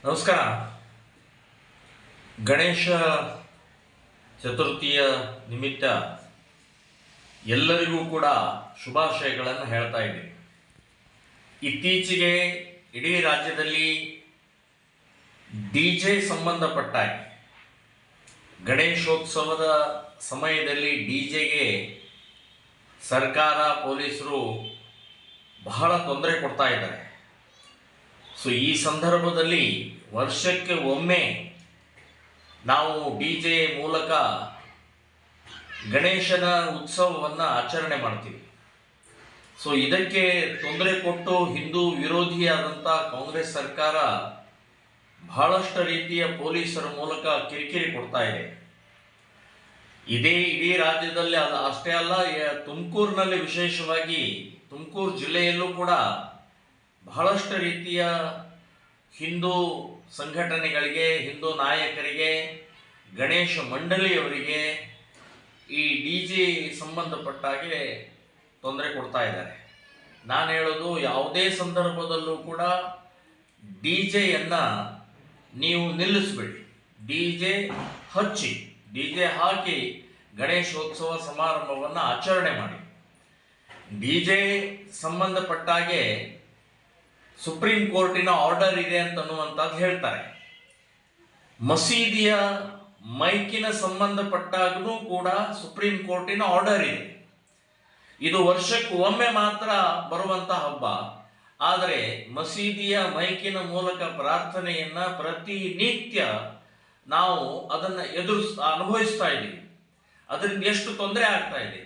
ನಮಸ್ಕಾರ. ಗಣೇಶ ಚತುರ್ಥಿಯ ನಿಮಿತ್ತ ಎಲ್ಲರಿಗೂ ಕೂಡ ಶುಭಾಶಯಗಳನ್ನು ಹೇಳ್ತಾ ಇದ್ದೀನಿ. ಇತ್ತೀಚೆಗೆ ಇಡೀ ರಾಜ್ಯದಲ್ಲಿ ಡಿಜೆ ಸಂಬಂಧಪಟ್ಟ ಗಣೇಶೋತ್ಸವದ ಸಮಯದಲ್ಲಿ ಡಿಜೆಗೆ ಸರ್ಕಾರ ಪೊಲೀಸರು ಬಹಳ ತೊಂದರೆ ಕೊಡ್ತಾ ಇದ್ದಾರೆ. ಸೊ ಈ ಸಂದರ್ಭದಲ್ಲಿ ವರ್ಷಕ್ಕೆ ಒಮ್ಮೆ ನಾವು ಡಿಜೆ ಮೂಲಕ ಗಣೇಶನ ಉತ್ಸವವನ್ನು ಆಚರಣೆ ಮಾಡ್ತೀವಿ. ಸೊ ಇದಕ್ಕೆ ತೊಂದರೆ ಕೊಟ್ಟು ಹಿಂದೂ ವಿರೋಧಿಯಾದಂಥ ಕಾಂಗ್ರೆಸ್ ಸರ್ಕಾರ ಬಹಳಷ್ಟು ರೀತಿಯ ಪೊಲೀಸರ ಮೂಲಕ ಕಿರಿಕಿರಿ ಕೊಡ್ತಾ ಇದೆ. ಇಡೀ ರಾಜ್ಯದಲ್ಲಿ ಅಷ್ಟೇ ಅಲ್ಲ, ತುಮಕೂರಿನಲ್ಲಿ ವಿಶೇಷವಾಗಿ ತುಮಕೂರು ಜಿಲ್ಲೆಯಲ್ಲೂ ಕೂಡ ಬಹಳಷ್ಟು ರೀತಿಯ ಹಿಂದೂ ಸಂಘಟನೆಗಳಿಗೆ, ಹಿಂದೂ ನಾಯಕರಿಗೆ, ಗಣೇಶ ಮಂಡಳಿಯವರಿಗೆ ಈ ಡಿಜೆ ಸಂಬಂಧಪಟ್ಟಾಗೆ ತೊಂದರೆ ಕೊಡ್ತಾ ಇದ್ದಾರೆ. ನಾನು ಹೇಳೋದು, ಯಾವುದೇ ಸಂದರ್ಭದಲ್ಲೂ ಕೂಡ ಡಿಜೆಯನ್ನು ನೀವು ನಿಲ್ಲಿಸಬೇಡಿ. ಡಿಜೆ ಹಚ್ಚಿ, ಡಿಜೆ ಹಾಕಿ ಗಣೇಶೋತ್ಸವ ಸಮಾರಂಭವನ್ನು ಆಚರಣೆ ಮಾಡಿ. ಡಿಜೆ ಸಂಬಂಧಪಟ್ಟಾಗೆ ಸುಪ್ರೀಂ ಕೋರ್ಟಿನ ಆರ್ಡರ್ ಇದೆ ಅಂತನ್ನುವಂಥದ್ದು ಹೇಳ್ತಾರೆ. ಮಸೀದಿಯ ಮೈಕಿನ ಸಂಬಂಧಪಟ್ಟಾಗೂ ಕೂಡ ಸುಪ್ರೀಂ ಕೋರ್ಟಿನ ಆರ್ಡರ್ ಇದೆ. ಇದು ವರ್ಷಕ್ಕೆ ಒಮ್ಮೆ ಮಾತ್ರ ಬರುವಂಥ ಹಬ್ಬ. ಆದರೆ ಮಸೀದಿಯ ಮೈಕಿನ ಮೂಲಕ ಪ್ರಾರ್ಥನೆಯನ್ನು ಪ್ರತಿನಿತ್ಯ ನಾವು ಅದನ್ನು ಅನುಭವಿಸ್ತಾ ಇದ್ದೀವಿ. ಅದರಿಂದ ಎಷ್ಟು ತೊಂದರೆ ಆಗ್ತಾ ಇದೆ,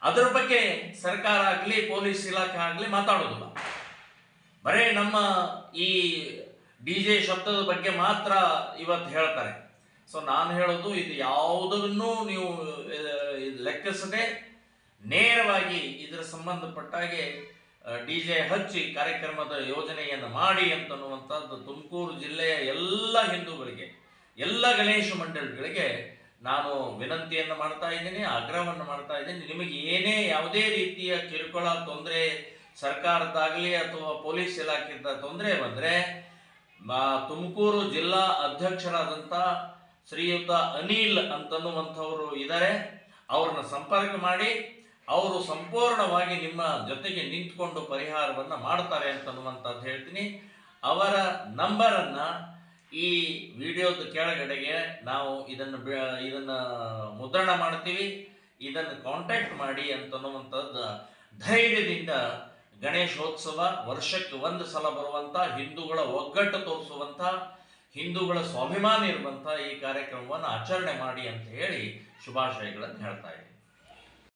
ಅದರ ಬಗ್ಗೆ ಸರ್ಕಾರ ಆಗಲಿ ಪೊಲೀಸ್ ಇಲಾಖೆ ಆಗಲಿ ಮಾತಾಡೋದಿಲ್ಲ. ಬರೇ ನಮ್ಮ ಈ ಡಿಜೆ ಶಬ್ದದ ಬಗ್ಗೆ ಮಾತ್ರ ಇವತ್ತು ಹೇಳ್ತಾರೆ. ಸೊ ನಾನು ಹೇಳೋದು, ಇದು ಯಾವುದನ್ನು ನೀವು ಲೆಕ್ಕಿಸದೆ ನೇರವಾಗಿ ಇದರ ಸಂಬಂಧಪಟ್ಟಾಗೆ ಡಿಜೆ ಹಚ್ಚಿ ಕಾರ್ಯಕ್ರಮದ ಯೋಜನೆಯನ್ನು ಮಾಡಿ ಅಂತನ್ನುವಂಥದ್ದು ತುಮಕೂರು ಜಿಲ್ಲೆಯ ಎಲ್ಲ ಹಿಂದೂಗಳಿಗೆ, ಎಲ್ಲ ಗಣೇಶ ಮಂಡಳಿಗಳಿಗೆ ನಾನು ವಿನಂತಿಯನ್ನು ಮಾಡ್ತಾ ಇದ್ದೀನಿ, ಆಗ್ರಹವನ್ನು ಮಾಡ್ತಾ ಇದ್ದೀನಿ. ನಿಮಗೆ ಯಾವುದೇ ರೀತಿಯ ಕಿರುಕುಳ, ತೊಂದರೆ, ಸರ್ಕಾರದಾಗಲಿ ಅಥವಾ ಪೊಲೀಸ್ ಇಲಾಖೆಯಿಂದ ತೊಂದರೆ ಬಂದರೆ ತುಮಕೂರು ಜಿಲ್ಲಾ ಅಧ್ಯಕ್ಷರಾದಂಥ ಶ್ರೀಯುತ ಅನಿಲ್ ಅಂತನ್ನುವಂಥವರು ಇದ್ದಾರೆ. ಅವ್ರನ್ನ ಸಂಪರ್ಕ ಮಾಡಿ, ಅವರು ಸಂಪೂರ್ಣವಾಗಿ ನಿಮ್ಮ ಜೊತೆಗೆ ನಿಂತ್ಕೊಂಡು ಪರಿಹಾರವನ್ನು ಮಾಡ್ತಾರೆ ಅಂತನ್ನುವಂಥದ್ದು ಹೇಳ್ತೀನಿ. ಅವರ ನಂಬರನ್ನು ಈ ವಿಡಿಯೋದ ಕೆಳಗಡೆಗೆ ನಾವು ಇದನ್ನು ಮುದ್ರಣ ಮಾಡ್ತೀವಿ. ಇದನ್ನು ಕಾಂಟ್ಯಾಕ್ಟ್ ಮಾಡಿ ಅಂತನ್ನುವಂಥದ್ದು ಧೈರ್ಯದಿಂದ ಗಣೇಶೋತ್ಸವ ವರ್ಷಕ್ಕೆ ಒಂದು ಸಲ ಬರುವಂಥ, ಹಿಂದೂಗಳ ಒಗ್ಗಟ್ಟು ತೋರಿಸುವಂಥ, ಹಿಂದೂಗಳ ಸ್ವಾಭಿಮಾನ ಇರುವಂಥ ಈ ಕಾರ್ಯಕ್ರಮವನ್ನು ಆಚರಣೆ ಮಾಡಿ ಅಂತ ಹೇಳಿ ಶುಭಾಶಯಗಳನ್ನು ಹೇಳ್ತಾ ಇದ್ದೀನಿ.